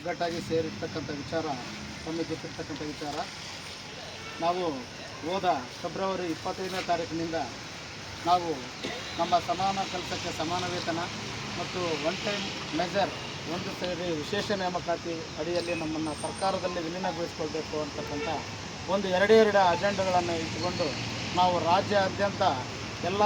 ಒಗ್ಗಟ್ಟಾಗಿ ಸೇರಿರ್ತಕ್ಕಂಥ ವಿಚಾರ ತಮಗೆ ಗೊತ್ತಿರ್ತಕ್ಕಂಥ ವಿಚಾರ. ನಾವು ಹೋದ ಫೆಬ್ರವರಿ 25ನೇ ತಾರೀಕಿನಿಂದ ನಾವು ನಮ್ಮ ಸಮಾನ ಕೆಲಸಕ್ಕೆ ಸಮಾನ ವೇತನ ಮತ್ತು ಒನ್ ಟೈಮ್ ಮೆಜರ್ ಒಂದು ಸೇರಿ ವಿಶೇಷ ನೇಮಕಾತಿ ಅಡಿಯಲ್ಲಿ ನಮ್ಮನ್ನು ಸರ್ಕಾರದಲ್ಲಿ ವಿಲೀನಗೊಳಿಸಿಕೊಳ್ಬೇಕು ಅಂತಕ್ಕಂಥ ಒಂದು ಎರಡೇ ಅಜೆಂಡಾಗಳನ್ನು ಇಟ್ಟುಕೊಂಡು ನಾವು ರಾಜ್ಯಾದ್ಯಂತ ಎಲ್ಲ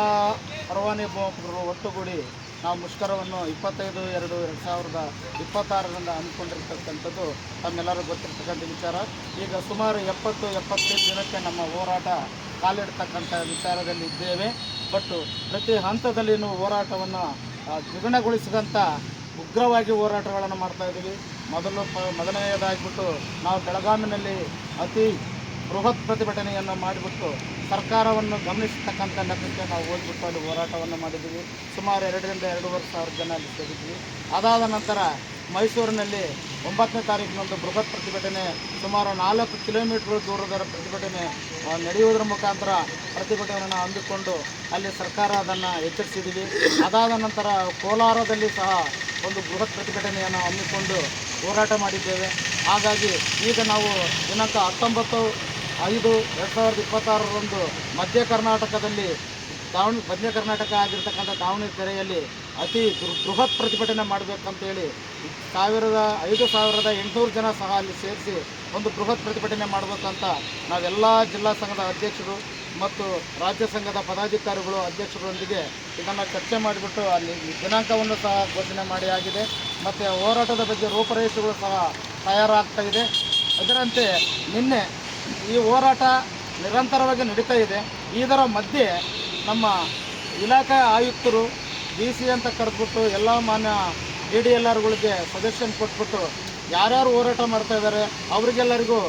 ಪರವಾನಗಿ ಭೂಮಾಪಕರು ಒಟ್ಟುಗೂಡಿ ನಾವು ಮುಷ್ಕರವನ್ನು 25/2/2026 ಹಮ್ಮಿಕೊಂಡಿರ್ತಕ್ಕಂಥದ್ದು ತಮ್ಮೆಲ್ಲರೂ ಗೊತ್ತಿರ್ತಕ್ಕಂಥ ವಿಚಾರ. ಈಗ ಸುಮಾರು 70-75 ದಿನಕ್ಕೆ ನಮ್ಮ ಹೋರಾಟ ಕಾಲಿಡ್ತಕ್ಕಂಥ ವಿಚಾರದಲ್ಲಿ ಇದ್ದೇವೆ. ಬಟ್ ಪ್ರತಿ ಹಂತದಲ್ಲಿಯೂ ಹೋರಾಟವನ್ನು ದ್ವಿಗುಣಗೊಳಿಸಿದಂಥ ಉಗ್ರವಾಗಿ ಹೋರಾಟಗಳನ್ನು ಮಾಡ್ತಾಯಿದ್ದೀವಿ. ಮೊದಲನೆಯದಾಗಿಬಿಟ್ಟು ನಾವು ಬೆಳಗಾವಿನಲ್ಲಿ ಅತಿ ಬೃಹತ್ ಪ್ರತಿಭಟನೆಯನ್ನು ಮಾಡಿಬಿಟ್ಟು ಸರ್ಕಾರವನ್ನು ಗಮನಿಸತಕ್ಕಂಥ ಲೆಕ್ಕಕ್ಕೆ ನಾವು ಹೋಗ್ಬಿಟ್ಟು ಅಲ್ಲಿ ಹೋರಾಟವನ್ನು ಮಾಡಿದ್ದೀವಿ. ಸುಮಾರು 2,000-2,500 ಜನ ಅಲ್ಲಿ ಸೇರಿದ್ವಿ. ಅದಾದ ನಂತರ ಮೈಸೂರಿನಲ್ಲಿ 9ನೇ ತಾರೀಕಿನಂದು ಬೃಹತ್ ಪ್ರತಿಭಟನೆ, ಸುಮಾರು 4 ಕಿಲೋಮೀಟರ್ ದೂರದ ಪ್ರತಿಭಟನೆ ನಡೆಯುವುದರ ಮುಖಾಂತರ ಪ್ರತಿಭಟನೆಯನ್ನು ಹಮ್ಮಿಕೊಂಡು ಅಲ್ಲಿ ಸರ್ಕಾರ ಅದನ್ನು ಎಚ್ಚರಿಸಿದ್ದೀವಿ. ಅದಾದ ನಂತರ ಕೋಲಾರದಲ್ಲಿ ಸಹ ಒಂದು ಬೃಹತ್ ಪ್ರತಿಭಟನೆಯನ್ನು ಹಮ್ಮಿಕೊಂಡು ಹೋರಾಟ ಮಾಡಿದ್ದೇವೆ. ಹಾಗಾಗಿ ಈಗ ನಾವು ದಿನಾಂಕ 19/5/2026 ಮಧ್ಯ ಕರ್ನಾಟಕದಲ್ಲಿ ಮಧ್ಯ ಕರ್ನಾಟಕ ಆಗಿರ್ತಕ್ಕಂಥ ದಾವಣಗೆರೆಯಲ್ಲಿ ಅತಿ ಬೃಹತ್ ಪ್ರತಿಭಟನೆ ಮಾಡಬೇಕಂತೇಳಿ 5,800 ಜನ ಸಹ ಅಲ್ಲಿ ಸೇರಿಸಿ ಒಂದು ಬೃಹತ್ ಪ್ರತಿಭಟನೆ ಮಾಡಬೇಕಂತ ನಾವೆಲ್ಲ ಜಿಲ್ಲಾ ಸಂಘದ ಅಧ್ಯಕ್ಷರು ಮತ್ತು ರಾಜ್ಯ ಸಂಘದ ಪದಾಧಿಕಾರಿಗಳು ಅಧ್ಯಕ್ಷರೊಂದಿಗೆ ಇದನ್ನು ಚರ್ಚೆ ಮಾಡಿಬಿಟ್ಟು ಅಲ್ಲಿ ದಿನಾಂಕವನ್ನು ಸಹ ಘೋಷಣೆ ಮಾಡಿ ಆಗಿದೆ. ಮತ್ತು ಹೋರಾಟದ ಬಗ್ಗೆ ರೂಪರೇಷೆಗಳು ಸಹ ತಯಾರಾಗ್ತಾ ಇದೆ. ಅದರಂತೆ ನಿನ್ನೆ ಈ ಹೋರಾಟ ನಿರಂತರವಾಗಿ ನಡೀತಾ ಇದೆ. ಇದರ ಮಧ್ಯೆ ನಮ್ಮ ಇಲಾಖೆ ಆಯುಕ್ತರು DC ಅಂತ ಕರೆದ್ಬಿಟ್ಟು ಎಲ್ಲ ಮಾನ್ಯ DDLRಗಳಿಗೆ ಸಜೆಷನ್ ಕೊಟ್ಬಿಟ್ಟು ಯಾರ್ಯಾರು ಹೋರಾಟ ಮಾಡ್ತಾ ಇದ್ದಾರೆ ಅವರಿಗೆಲ್ಲರಿಗೂ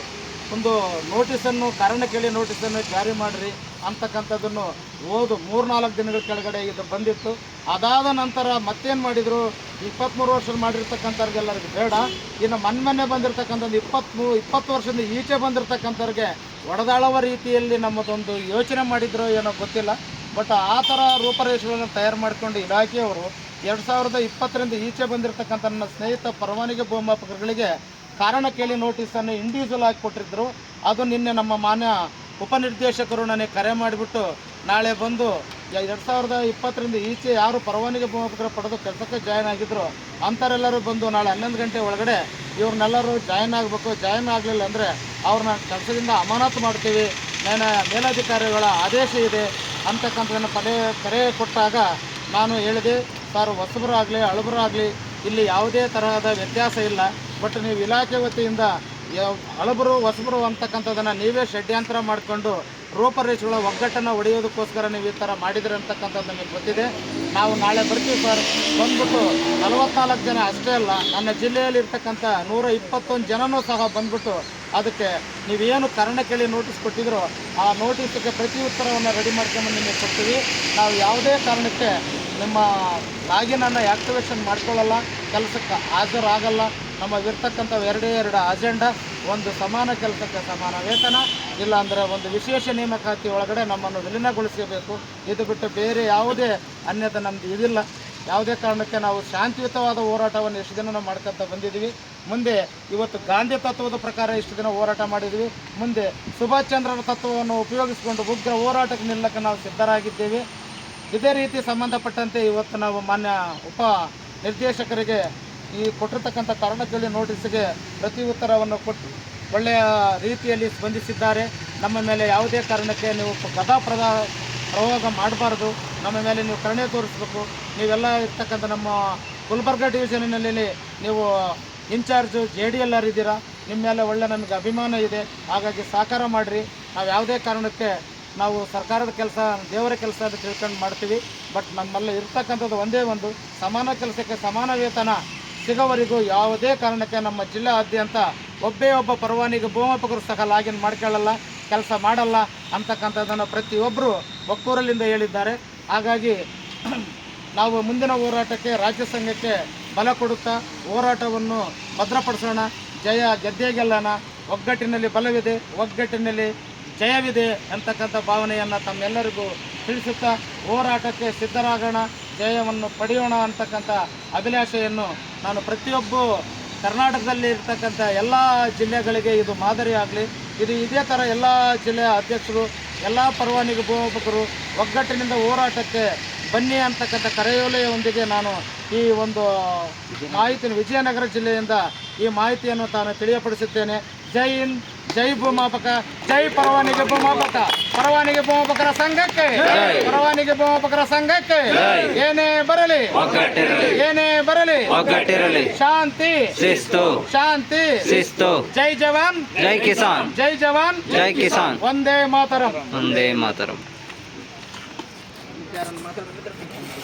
ಒಂದು ನೋಟಿಸನ್ನು, ಕಾರಣ ಕೇಳಿ ನೋಟಿಸನ್ನು ಜಾರಿ ಮಾಡಿರಿ ಅಂತಕ್ಕಂಥದ್ದನ್ನು 3-4 ದಿನಗಳ ಕೆಳಗಡೆ ಇದು ಬಂದಿತ್ತು. ಅದಾದ ನಂತರ ಮತ್ತೇನು ಮಾಡಿದರು, 23 ವರ್ಷ ಮಾಡಿರ್ತಕ್ಕಂಥವ್ರಿಗೆಲ್ಲರಿಗೂ ಬೇಡ, ಇನ್ನು ಮೊನ್ನೆ ಬಂದಿರತಕ್ಕಂಥದ್ದು 20 ವರ್ಷದಿಂದ ಈಚೆ ಬಂದಿರತಕ್ಕಂಥವ್ರಿಗೆ ಒಡೆದಾಳುವ ರೀತಿಯಲ್ಲಿ ನಮ್ಮದೊಂದು ಯೋಚನೆ ಮಾಡಿದ್ರು ಏನೋ ಗೊತ್ತಿಲ್ಲ. ಬಟ್ ಆ ಥರ ರೂಪರೇಷೆಗಳನ್ನು ತಯಾರು ಮಾಡಿಕೊಂಡು ಇಲಾಖೆಯವರು 2020ರಿಂದ ಈಚೆ ಬಂದಿರತಕ್ಕಂಥ ನನ್ನ ಸ್ನೇಹಿತ ಪರವಾನಗಿ ಭೂಮಾಪಕರುಗಳಿಗೆ ಕಾರಣ ಕೇಳಿ ನೋಟಿಸನ್ನು ಇಂಡಿವಿಜುವಲ್ ಆಗಿ ಕೊಟ್ಟಿದ್ದರು. ಅದು ನಿನ್ನೆ ನಮ್ಮ ಮಾನ್ಯ ಉಪನಿರ್ದೇಶಕರು ನನಗೆ ಕರೆ ಮಾಡಿಬಿಟ್ಟು ನಾಳೆ ಬಂದು 2020ರಿಂದ ಈಚೆ ಯಾರು ಪರವಾನಗಿ ಭೂಮಾಪಕರು ಪಡೆದು ಕೆಲಸಕ್ಕೆ ಜಾಯ್ನ್ ಆಗಿದ್ರು ಅಂಥವರೆಲ್ಲರೂ ಬಂದು ನಾಳೆ 11 ಗಂಟೆ ಒಳಗಡೆ ಇವ್ರನ್ನೆಲ್ಲರೂ ಜಾಯ್ನ್ ಆಗಬೇಕು. ಜಾಯ್ನ್ ಆಗಲಿಲ್ಲ ಅಂದರೆ ಅವ್ರನ್ನ ಕೆಲಸದಿಂದ ಅಮಾನತು ಮಾಡ್ತೀವಿ, ಮೇಲಧಿಕಾರಿಗಳ ಆದೇಶ ಇದೆ ಅಂತಕ್ಕಂಥದ್ದನ್ನು ಕರೆ ಕೊಟ್ಟಾಗ ನಾನು ಹೇಳಿದೆ, ಸರ್ ಹೊಸಬರಾಗಲಿ ಹಳಬರಾಗಲಿ ಇಲ್ಲಿ ಯಾವುದೇ ತರಹದ ವ್ಯತ್ಯಾಸ ಇಲ್ಲ. ಬಟ್ ನೀವು ಇಲಾಖೆ ವತಿಯಿಂದ ಹಳಬರು ಹೊಸಬರು ಅಂತಕ್ಕಂಥದ್ದನ್ನು ನೀವೇ ಷಡ್ಯಂತ್ರ ಮಾಡಿಕೊಂಡು ರೂಪರೇಷೆಗಳ ಒಗ್ಗಟ್ಟನ್ನು ಹೊಡೆಯೋದಕ್ಕೋಸ್ಕರ ನೀವು ಈ ಥರ ಮಾಡಿದ್ರಿ ಅಂತಕ್ಕಂಥದ್ದು ನಮಗೆ ಗೊತ್ತಿದೆ. ನಾವು ನಾಳೆ ಬರ್ತೀವಿ ಸರ್. ಬಂದ್ಬಿಟ್ಟು 44 ಜನ ಅಷ್ಟೇ ಅಲ್ಲ, ನನ್ನ ಜಿಲ್ಲೆಯಲ್ಲಿರ್ತಕ್ಕಂಥ 121 ಜನನೂ ಸಹ ಬಂದ್ಬಿಟ್ಟು ಅದಕ್ಕೆ ನೀವೇನು ಕಾರಣ ಕೇಳಿ ನೋಟಿಸ್ ಕೊಟ್ಟಿದ್ರೋ ಆ ನೋಟಿಸ್ಗೆ ಪ್ರತಿ ಉತ್ತರವನ್ನು ರೆಡಿ ಮಾಡ್ಕೊಂಡು ನಿಮಗೆ ಕೊಡ್ತೀವಿ. ನಾವು ಯಾವುದೇ ಕಾರಣಕ್ಕೆ ನಿಮ್ಮ ಲಾಗಿನನ್ನು ಆ್ಯಕ್ಟಿವೇಷನ್ ಮಾಡ್ಕೊಳ್ಳಲ್ಲ, ಕೆಲಸಕ್ಕೆ ಹಾಜರಾಗಲ್ಲ. ನಮಗಿರ್ತಕ್ಕಂಥ 2 ಅಜೆಂಡಾ, ಒಂದು ಸಮಾನ ಕೆಲಸಕ್ಕೆ ಸಮಾನ ವೇತನ, ಇಲ್ಲಾಂದರೆ ಒಂದು ವಿಶೇಷ ನೇಮಕಾತಿ ಒಳಗಡೆ ನಮ್ಮನ್ನು ವಿಲೀನಗೊಳಿಸಬೇಕು. ಇದು ಬಿಟ್ಟು ಬೇರೆ ಯಾವುದೇ ಅನ್ಯತೆ ನಮ್ಮದು ಇದಿಲ್ಲ. ಯಾವುದೇ ಕಾರಣಕ್ಕೆ ನಾವು ಶಾಂತಿಯುತವಾದ ಹೋರಾಟವನ್ನು ಇಷ್ಟು ದಿನ ನಾವು ಮಾಡ್ಕೊತ ಬಂದಿದ್ದೀವಿ. ಮುಂದೆ ಇವತ್ತು ಗಾಂಧಿ ತತ್ವದ ಪ್ರಕಾರ ಇಷ್ಟು ದಿನ ಹೋರಾಟ ಮಾಡಿದ್ವಿ. ಮುಂದೆ ಸುಭಾಷ್ ಚಂದ್ರರ ತತ್ವವನ್ನು ಉಪಯೋಗಿಸಿಕೊಂಡು ಉಗ್ರ ಹೋರಾಟಕ್ಕೆ ನಿಲ್ಲಕ್ಕೆ ನಾವು ಸಿದ್ಧರಾಗಿದ್ದೇವೆ. ಇದೇ ರೀತಿ ಸಂಬಂಧಪಟ್ಟಂತೆ ಇವತ್ತು ನಾವು ಮಾನ್ಯ ಉಪ ನಿರ್ದೇಶಕರಿಗೆ ಈ ಕೊಟ್ಟಿರ್ತಕ್ಕಂಥ ಕಾರಣ ಕೇಳಿ ನೋಟಿಸ್ಗೆ ಪ್ರತಿ ಉತ್ತರವನ್ನು ಕೊಟ್ಟು ಒಳ್ಳೆಯ ರೀತಿಯಲ್ಲಿ ಸ್ಪಂದಿಸಿದ್ದಾರೆ. ನಮ್ಮ ಮೇಲೆ ಯಾವುದೇ ಕಾರಣಕ್ಕೆ ನೀವು ಪ್ರಯೋಗ ಮಾಡಬಾರ್ದು, ನಮ್ಮ ಮೇಲೆ ನೀವು ಕರುಣೆ ತೋರಿಸಬೇಕು. ನೀವೆಲ್ಲ ಇರ್ತಕ್ಕಂಥ ನಮ್ಮ ಗುಲ್ಬರ್ಗ ಡಿವಿಷನ್ನಲ್ಲಿ ನೀವು ಇನ್ಚಾರ್ಜು JDLR ಇದ್ದೀರಾ, ನಿಮ್ಮ ಮೇಲೆ ಒಳ್ಳೆ ನಮಗೆ ಅಭಿಮಾನ ಇದೆ. ಹಾಗಾಗಿ ಸಹಕಾರ ಮಾಡಿರಿ. ನಾವು ಯಾವುದೇ ಕಾರಣಕ್ಕೆ ನಾವು ಸರ್ಕಾರದ ಕೆಲಸ ದೇವರ ಕೆಲಸ ಅಂತ ತಿಳ್ಕೊಂಡು ಮಾಡ್ತೀವಿ. ಬಟ್ ನಮ್ಮಲ್ಲಿ ಇರ್ತಕ್ಕಂಥದ್ದು ಒಂದೇ ಒಂದು, ಸಮಾನ ಕೆಲಸಕ್ಕೆ ಸಮಾನ ವೇತನ ಸಿಗೋವರೆಗೂ ಯಾವುದೇ ಕಾರಣಕ್ಕೆ ನಮ್ಮ ಜಿಲ್ಲೆಯಾದ್ಯಂತ ಒಬ್ಬ ಪರವಾನಗಿ ಭೂಮಾಪಕರು ಸಹ ಲಾಗಿನ್ ಮಾಡ್ಕೊಳ್ಳಲ್ಲ, ಕೆಲಸ ಮಾಡಲ್ಲ ಅಂತಕ್ಕಂಥದ್ದನ್ನು ಪ್ರತಿಯೊಬ್ಬರು ಒಕ್ಕೂರಲ್ಲಿಂದ ಹೇಳಿದ್ದಾರೆ. ಹಾಗಾಗಿ ನಾವು ಮುಂದಿನ ಹೋರಾಟಕ್ಕೆ ರಾಜ್ಯ ಸಂಘಕ್ಕೆ ಬಲ ಕೊಡುತ್ತಾ ಹೋರಾಟವನ್ನು ಭದ್ರಪಡಿಸೋಣ. ಗೆದ್ದೇ ಗೆಲ್ಲೋಣ. ಒಗ್ಗಟ್ಟಿನಲ್ಲಿ ಬಲವಿದೆ, ಒಗ್ಗಟ್ಟಿನಲ್ಲಿ ಜಯವಿದೆ ಅಂತಕ್ಕಂಥ ಭಾವನೆಯನ್ನು ತಮ್ಮೆಲ್ಲರಿಗೂ ತಿಳಿಸುತ್ತಾ ಹೋರಾಟಕ್ಕೆ ಸಿದ್ಧರಾಗೋಣ, ಜಯವನ್ನು ಪಡೆಯೋಣ ಅಂತಕ್ಕಂಥ ಅಭಿಲಾಷೆಯನ್ನು ನಾನು ಪ್ರತಿಯೊಬ್ಬ ಕರ್ನಾಟಕದಲ್ಲಿ ಇರ್ತಕ್ಕಂಥ ಎಲ್ಲ ಜಿಲ್ಲೆಗಳಿಗೆ ಇದು ಮಾದರಿ ಆಗಲಿ. ಇದು ಇದೇ ಥರ ಎಲ್ಲ ಜಿಲ್ಲೆಯ ಅಧ್ಯಕ್ಷರು, ಎಲ್ಲ ಪರವಾನಗಿ ಭೂಮಾಪಕರು ಒಗ್ಗಟ್ಟಿನಿಂದ ಹೋರಾಟಕ್ಕೆ ಬನ್ನಿ ಅಂತಕ್ಕಂಥ ಕರೆಯೋಲೆಯೊಂದಿಗೆ ನಾನು ಈ ಒಂದು ಮಾಹಿತಿಯನ್ನು ವಿಜಯನಗರ ಜಿಲ್ಲೆಯಿಂದ ಈ ಮಾಹಿತಿಯನ್ನು ತಾನು ತಿಳಿಯಪಡಿಸುತ್ತೇನೆ. ಜೈ ಹಿಂದ್, ಜೈ ಭೂಮಾಪಕ, ಜೈ ಪರವಾನಗಿ ಭೂಮಾಪಕ. ಪರವಾನಗಿ ಭೂಮಾಪಕರ ಸಂಘಕ್ಕೆ, ಪರವಾನಗಿ ಭೂಮಾಪಕರ ಸಂಘಕ್ಕೆ ಏನೇ ಬರಲಿ, ಏನೇ ಬರಲಿ, ಶಾಂತಿ ಶಿಸ್ತು, ಶಾಂತಿ ಶಿಸ್ತು. ಜೈ ಜವಾನ್, ಜೈ ಕಿಸಾನ್, ಜೈ ಜವಾನ್, ಜೈ ಕಿಸಾನ್. ವಂದೇ ಮಾತರಂ, ವಂದೇ ಮಾತರಂ.